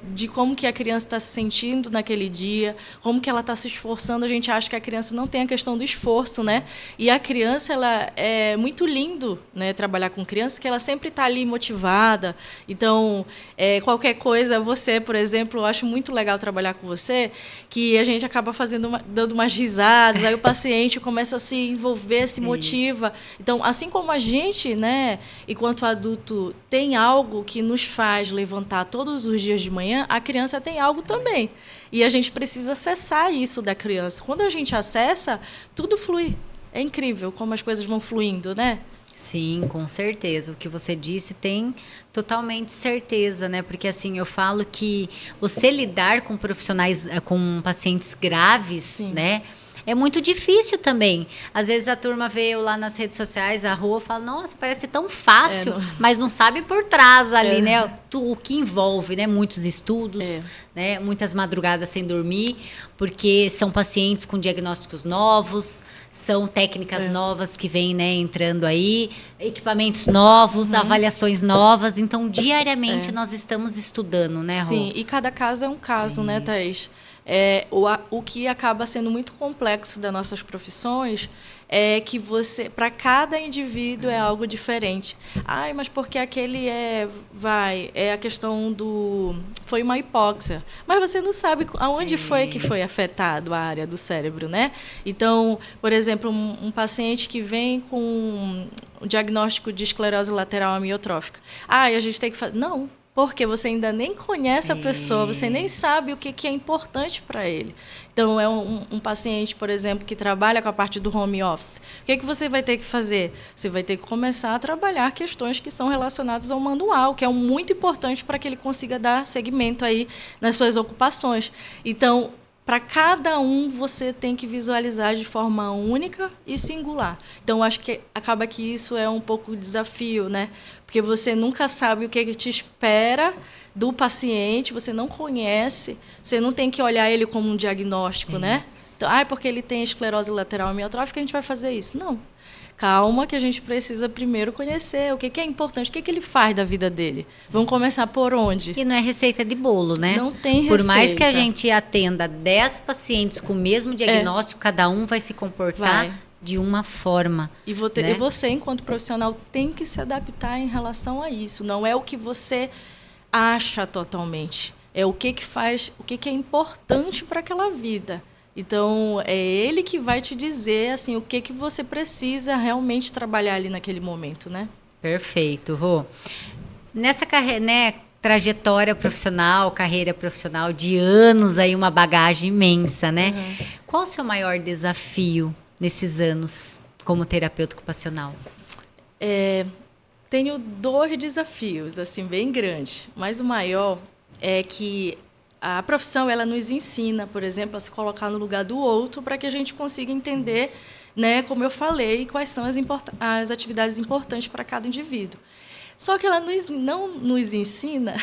de como que a criança está se sentindo naquele dia, como que ela está se esforçando. A gente acha que a criança não tem a questão do esforço, né? E a criança, ela é muito lindo, né, trabalhar com criança, que ela sempre está ali motivada. Então, qualquer coisa, você, por exemplo, eu acho muito legal trabalhar com você, que a gente acaba dando umas risadas, aí o paciente começa a se envolver, se motiva. Então, assim como a gente, né, enquanto adulto, tem algo que nos faz levantar todos os dias de manhã, a criança tem algo também. E a gente precisa acessar isso da criança. Quando a gente acessa, tudo flui. É incrível como as coisas vão fluindo, né? Sim, com certeza. O que você disse tem totalmente certeza, né? Porque assim, eu falo que você lidar com profissionais, com pacientes graves, né? É muito difícil também. Às vezes a turma vê eu lá nas redes sociais, a Rô, fala, nossa, parece tão fácil, mas não sabe por trás ali, né? O que envolve, né? Muitos estudos, né? Muitas madrugadas sem dormir, porque são pacientes com diagnósticos novos, são técnicas novas que vêm, né, entrando aí, equipamentos novos, avaliações novas. Então, diariamente nós estamos estudando, né, Rô? Sim, e cada caso é um caso, né, Thaís? O que acaba sendo muito complexo das nossas profissões é que para cada indivíduo é algo diferente. Mas porque aquele é a questão foi uma hipóxia. Mas você não sabe aonde foi que foi afetado a área do cérebro, né? Então, por exemplo, um paciente que vem com um diagnóstico de esclerose lateral amiotrófica. A gente tem que fazer... Não. Porque você ainda nem conhece a pessoa, você nem sabe o que é importante para ele. Então, é um paciente, por exemplo, que trabalha com a parte do home office. O que você vai ter que fazer? Você vai ter que começar a trabalhar questões que são relacionadas ao manual, que é muito importante para que ele consiga dar seguimento aí nas suas ocupações. Então, para cada um, você tem que visualizar de forma única e singular. Então, acho que acaba que isso é um pouco o desafio, né? Porque você nunca sabe o que te espera do paciente, você não conhece, você não tem que olhar ele como um diagnóstico, né? Então, porque ele tem esclerose lateral amiotrófica, a gente vai fazer isso. Não. Calma, que a gente precisa primeiro conhecer o que é importante, o que ele faz da vida dele. Vamos começar por onde? E não é receita de bolo, né? Não tem receita. Por mais que a gente atenda 10 pacientes com o mesmo diagnóstico, cada um vai se comportar de uma forma. E você, enquanto profissional, tem que se adaptar em relação a isso. Não é o que você acha totalmente. É o que faz, o que é importante para aquela vida. Então, é ele que vai te dizer assim, o que você precisa realmente trabalhar ali naquele momento, né? Perfeito, Rô. Nessa carreira, né, trajetória profissional, carreira profissional de anos, aí uma bagagem imensa, né? Qual o seu maior desafio nesses anos como terapeuta ocupacional? Tenho 2 desafios, assim, bem grandes. Mas o maior é que a profissão, ela nos ensina, por exemplo, a se colocar no lugar do outro para que a gente consiga entender, né, como eu falei, quais são as atividades importantes para cada indivíduo. Só que ela não nos ensina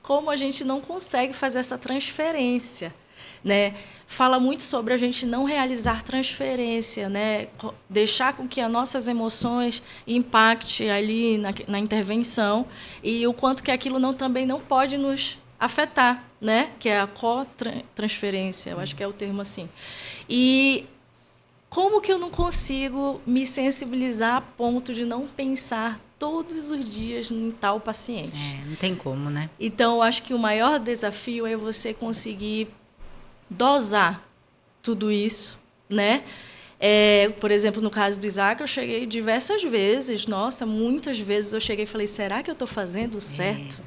como a gente não consegue fazer essa transferência, né? Fala muito sobre a gente não realizar transferência, né? Deixar com que as nossas emoções impactem ali na intervenção e o quanto que aquilo também não pode nos afetar, né? Que é a co-transferência, eu acho que é o termo assim. E como que eu não consigo me sensibilizar a ponto de não pensar todos os dias em tal paciente? Não tem como, né? Então, eu acho que o maior desafio é você conseguir dosar tudo isso, né? Por exemplo, no caso do Isaac, eu cheguei diversas vezes, muitas vezes eu cheguei e falei, será que eu estou fazendo certo?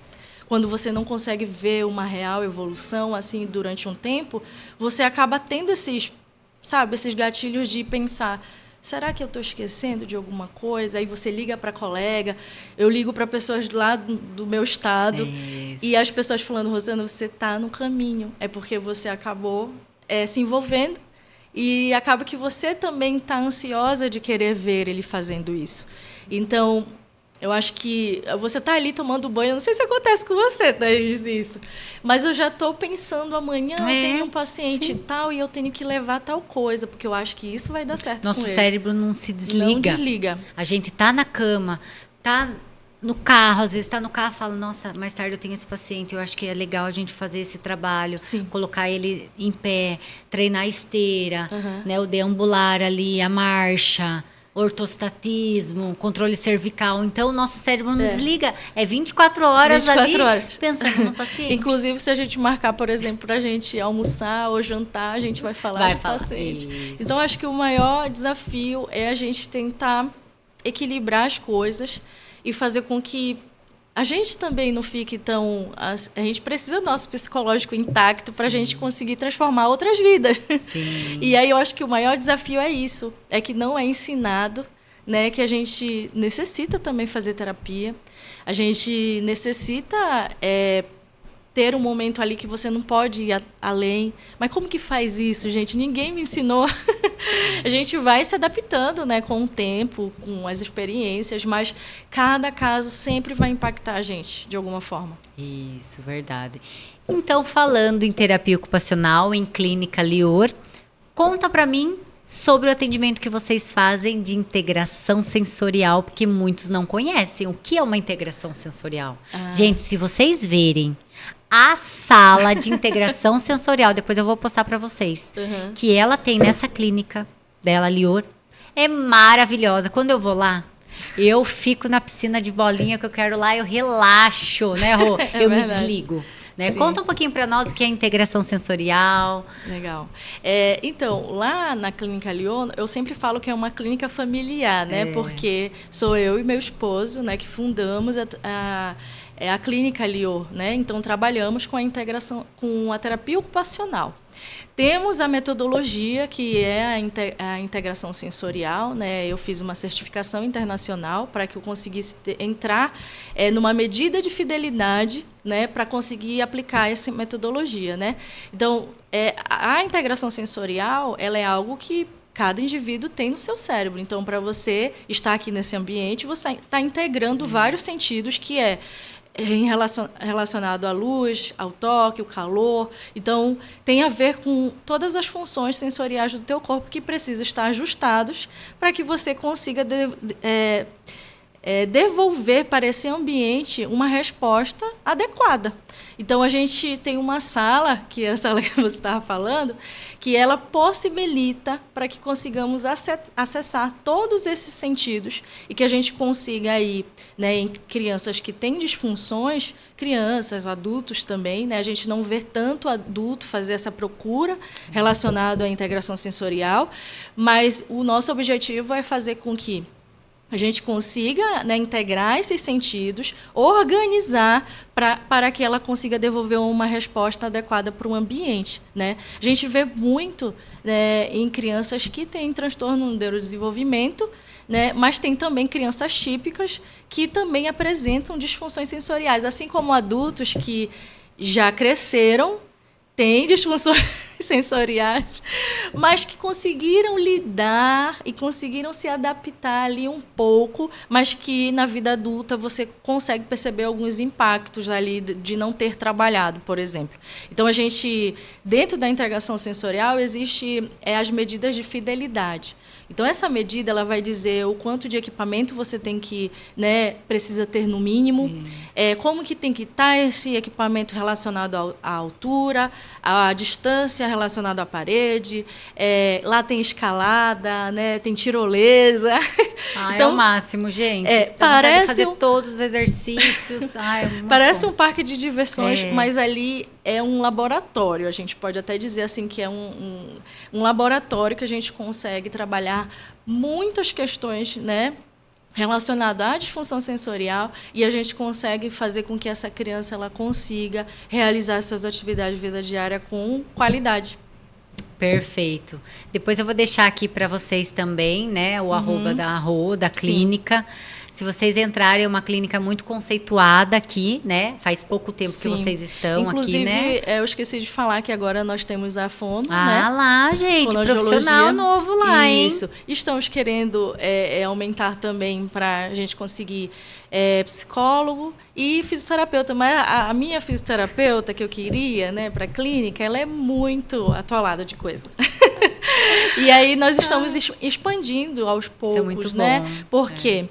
Quando você não consegue ver uma real evolução assim durante um tempo, você acaba tendo esses gatilhos de pensar, será que eu estou esquecendo de alguma coisa? Aí você liga para colega, eu ligo para pessoas lá do meu estado, e as pessoas falando, Rosana, você está no caminho. É porque você acabou se envolvendo e acaba que você também está ansiosa de querer ver ele fazendo isso. Então, eu acho que você está ali tomando banho, eu não sei se acontece com você, Thaís, isso, mas eu já estou pensando amanhã, eu tenho um paciente tal e eu tenho que levar tal coisa, porque eu acho que isso vai dar certo Nosso com ele. cérebro não se desliga. Não desliga. A gente tá na cama, tá no carro, às vezes tá no carro e fala, nossa, mais tarde eu tenho esse paciente, eu acho que é legal a gente fazer esse trabalho, colocar ele em pé, treinar a esteira, né, o deambular ali, a marcha, ortostatismo, controle cervical. Então, o nosso cérebro não desliga. É 24 horas 24 ali horas. pensando no paciente. Inclusive, se a gente marcar, por exemplo, para a gente almoçar ou jantar, a gente vai falar de paciente. Isso. Então, acho que o maior desafio é a gente tentar equilibrar as coisas e fazer com que a gente também não fique tão... A gente precisa do nosso psicológico intacto para a gente conseguir transformar outras vidas. Sim. E aí eu acho que o maior desafio é isso, é que não é ensinado, né, que a gente necessita também fazer terapia, a gente necessita ter um momento ali que você não pode ir além. Mas como que faz isso, gente? Ninguém me ensinou. A gente vai se adaptando, né, com o tempo, com as experiências, mas cada caso sempre vai impactar a gente, de alguma forma. Isso, verdade. Então, falando em terapia ocupacional, em Clínica Lior, conta para mim sobre o atendimento que vocês fazem de integração sensorial, porque muitos não conhecem. O que é uma integração sensorial? Gente, se vocês verem a sala de integração sensorial, depois eu vou postar para vocês, que ela tem nessa clínica dela, Lior, é maravilhosa. Quando eu vou lá, eu fico na piscina de bolinha que eu quero lá, eu relaxo, né, Rô? Eu me desligo. Né? Conta um pouquinho para nós o que é integração sensorial. Legal. Então, lá na Clínica Lior, eu sempre falo que é uma clínica familiar, né? Porque sou eu e meu esposo, né, que fundamos a Clínica Lior, né? Então, trabalhamos com a integração, com a terapia ocupacional. Temos a metodologia, que é a integração sensorial, né? Eu fiz uma certificação internacional para que eu conseguisse entrar numa medida de fidelidade, né? Para conseguir aplicar essa metodologia, né? Então, a integração sensorial, ela é algo que cada indivíduo tem no seu cérebro. Então, para você estar aqui nesse ambiente, você está integrando vários sentidos, que relacionado à luz, ao toque, ao calor. Então, tem a ver com todas as funções sensoriais do teu corpo que precisam estar ajustados para que você consiga devolver para esse ambiente uma resposta adequada. Então, a gente tem uma sala, que é a sala que você estava falando, que ela possibilita para que consigamos acessar todos esses sentidos e que a gente consiga aí, né, em crianças que têm disfunções, crianças, adultos também, né, a gente não vê tanto adulto fazer essa procura relacionada à integração sensorial, mas o nosso objetivo é fazer com que a gente consiga, né, integrar esses sentidos, organizar para que ela consiga devolver uma resposta adequada para o ambiente, né? A gente vê muito, né, em crianças que têm transtorno no neurodesenvolvimento, né, mas tem também crianças típicas que também apresentam disfunções sensoriais, assim como adultos que já cresceram têm disfunções sensoriais, mas que conseguiram lidar e conseguiram se adaptar ali um pouco, mas que na vida adulta você consegue perceber alguns impactos ali de não ter trabalhado, por exemplo. Então, a gente, dentro da integração sensorial, existe as medidas de fidelidade. Então, essa medida ela vai dizer o quanto de equipamento você tem que, né, precisa ter no mínimo, como que tem que estar esse equipamento relacionado à altura, à distância relacionada à parede, lá tem escalada, né, tem tirolesa. Então, é o máximo, gente. Parece fazer todos os exercícios. Parece um parque de diversões, mas ali é um laboratório. A gente pode até dizer assim que é um laboratório que a gente consegue trabalhar muitas questões, né, relacionadas à disfunção sensorial, e a gente consegue fazer com que essa criança ela consiga realizar suas atividades de vida diária com qualidade. Perfeito. Depois eu vou deixar aqui para vocês também, né, o arroba da Rô, da clínica. Se vocês entrarem, é uma clínica muito conceituada aqui, né? Faz pouco tempo que vocês estão Inclusive, aqui, né? Eu esqueci de falar que agora nós temos a fono, né? Lá, gente, profissional novo lá, hein? Isso. Estamos querendo aumentar também para a gente conseguir psicólogo e fisioterapeuta. Mas a minha fisioterapeuta que eu queria, né, para a clínica, ela é muito atolada de coisa. E aí nós estamos expandindo aos poucos, isso é muito né? Bom. Por quê?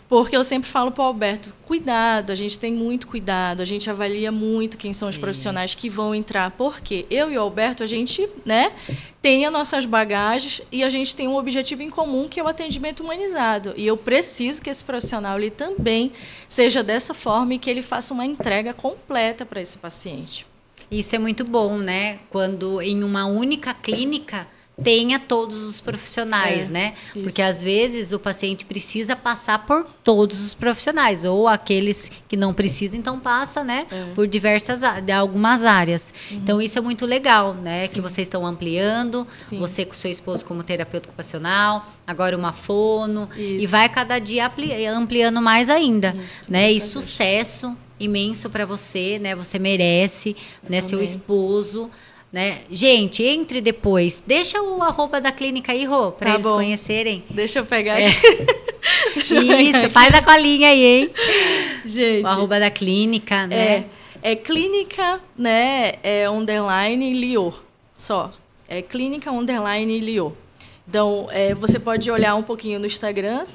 Porque eu sempre falo para o Alberto, cuidado, a gente tem muito cuidado, a gente avalia muito quem são os profissionais que vão entrar. Porque eu e o Alberto, a gente, né, tem as nossas bagagens e a gente tem um objetivo em comum, que é o atendimento humanizado. E eu preciso que esse profissional ele também seja dessa forma e que ele faça uma entrega completa para esse paciente. Isso é muito bom, né? Quando em uma única clínica tenha todos os profissionais, né? Isso. Porque às vezes o paciente precisa passar por todos os profissionais, ou aqueles que não precisam, então passa, né? Por algumas áreas. Então isso é muito legal, né? Sim. Que vocês estão ampliando, você com seu esposo como terapeuta ocupacional, agora uma fono, e vai cada dia ampliando mais ainda, né? E sucesso imenso para você, né? Você merece, né? Seu esposo. Né? Gente, entre depois. Deixa o arroba da clínica aí, Rô, para eles conhecerem. Deixa eu pegar aqui. Isso, faz a colinha aí, hein? Gente. O arroba da clínica, né? É clínica, né? Underline Lior. Só. É clínica underline Lior. Então, você pode olhar um pouquinho no Instagram.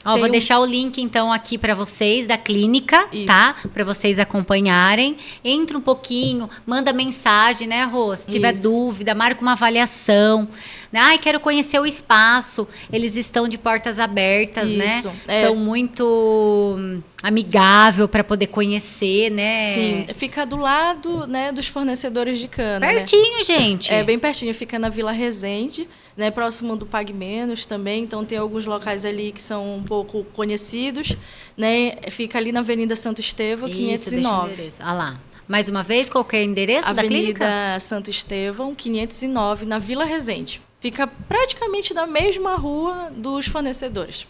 Vou deixar o link, então, aqui para vocês da clínica, tá? Para vocês acompanharem. Entra um pouquinho, manda mensagem, né, Rô? Se tiver dúvida, marca uma avaliação. Né? Ai, quero conhecer o espaço. Eles estão de portas abertas, né? São muito amigável para poder conhecer, né? Sim, fica do lado, né, dos fornecedores de cana. Pertinho, né? Gente. É bem pertinho, fica na Vila Resende, né, próximo do Pague Menos também. Então tem alguns locais ali que são um pouco conhecidos, né? Fica ali na Avenida Santo Estevão, 509. Deixa o endereço. Ah lá. Mais uma vez, qual que é o endereço da clínica? Avenida Santo Estevão, 509, na Vila Resende. Fica praticamente na mesma rua dos fornecedores,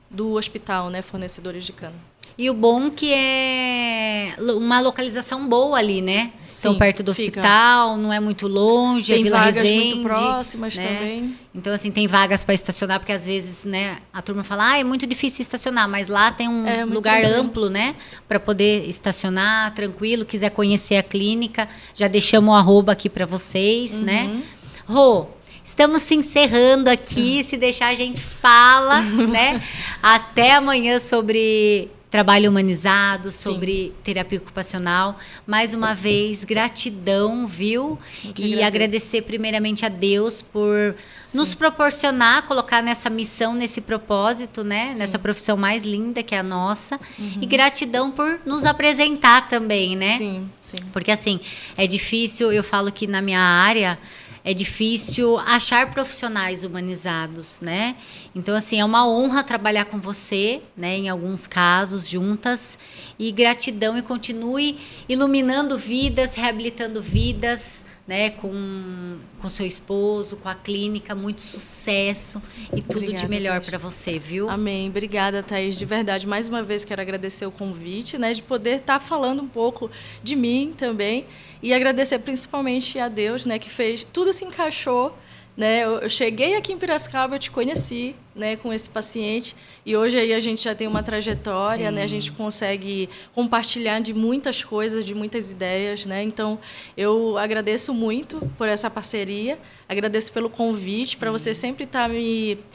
do hospital, né, fornecedores de cana. E o bom que é uma localização boa ali, né? Sim, tão perto do hospital, não é muito longe, tem a Vila vagas Resende, muito próximas, né? Também. Então, assim, tem vagas para estacionar, porque às vezes, né, a turma fala, é muito difícil estacionar, mas lá tem um lugar amplo, né, para poder estacionar tranquilo. Quiser conhecer a clínica, já deixamos o arroba aqui para vocês, né? Rô, estamos se encerrando aqui, se deixar a gente fala, né? Até amanhã sobre trabalho humanizado, sobre terapia ocupacional. Mais uma vez, gratidão, viu? E agradecer primeiramente a Deus por nos proporcionar, colocar nessa missão, nesse propósito, né? Nessa profissão mais linda que é a nossa. E gratidão por nos apresentar também, né? Sim, sim. Porque assim, é difícil, eu falo que na minha área é difícil achar profissionais humanizados, né? Então, assim, é uma honra trabalhar com você, né? Em alguns casos, juntas. E gratidão, e continue iluminando vidas, reabilitando vidas, né, com seu esposo, com a clínica, muito sucesso e tudo Obrigada, de melhor Thaís. para você, viu? Amém. Obrigada, Thaís. De verdade, mais uma vez quero agradecer o convite, né, de poder estar falando um pouco de mim também e agradecer principalmente a Deus, né, que fez tudo se encaixou. Né, eu cheguei aqui em Piracicaba, eu te conheci, né, com esse paciente e hoje aí a gente já tem uma trajetória, né, a gente consegue compartilhar de muitas coisas, de muitas ideias, né, então eu agradeço muito por essa parceria, agradeço pelo convite, para você sempre estar me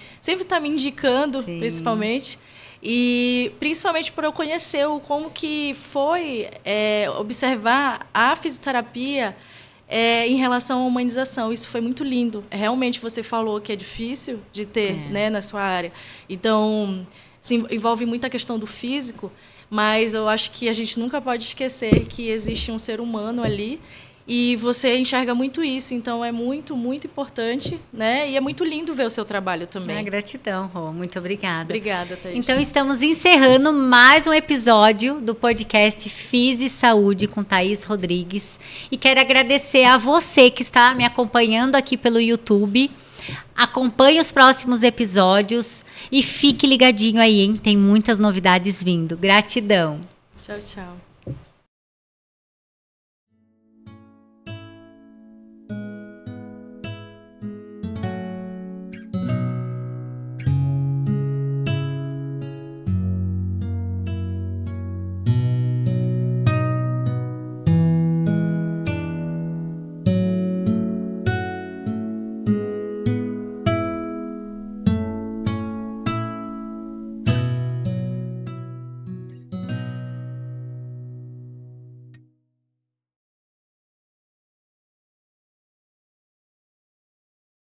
indicando, Sim. Principalmente. E principalmente por eu conhecer como que foi observar a fisioterapia em relação à humanização. Isso foi muito lindo. Realmente você falou que é difícil de ter, né, na sua área. Então, envolve muita questão do físico, mas eu acho que a gente nunca pode esquecer que existe um ser humano ali e você enxerga muito isso. Então, é muito, muito importante, né? E é muito lindo ver o seu trabalho também. Gratidão, Rô. Muito obrigada. Obrigada, Thaís. Então, estamos encerrando mais um episódio do podcast Fiz e Saúde com Thaís Rodrigues. E quero agradecer a você que está me acompanhando aqui pelo YouTube. Acompanhe os próximos episódios e fique ligadinho aí, hein? Tem muitas novidades vindo. Gratidão. Tchau, tchau.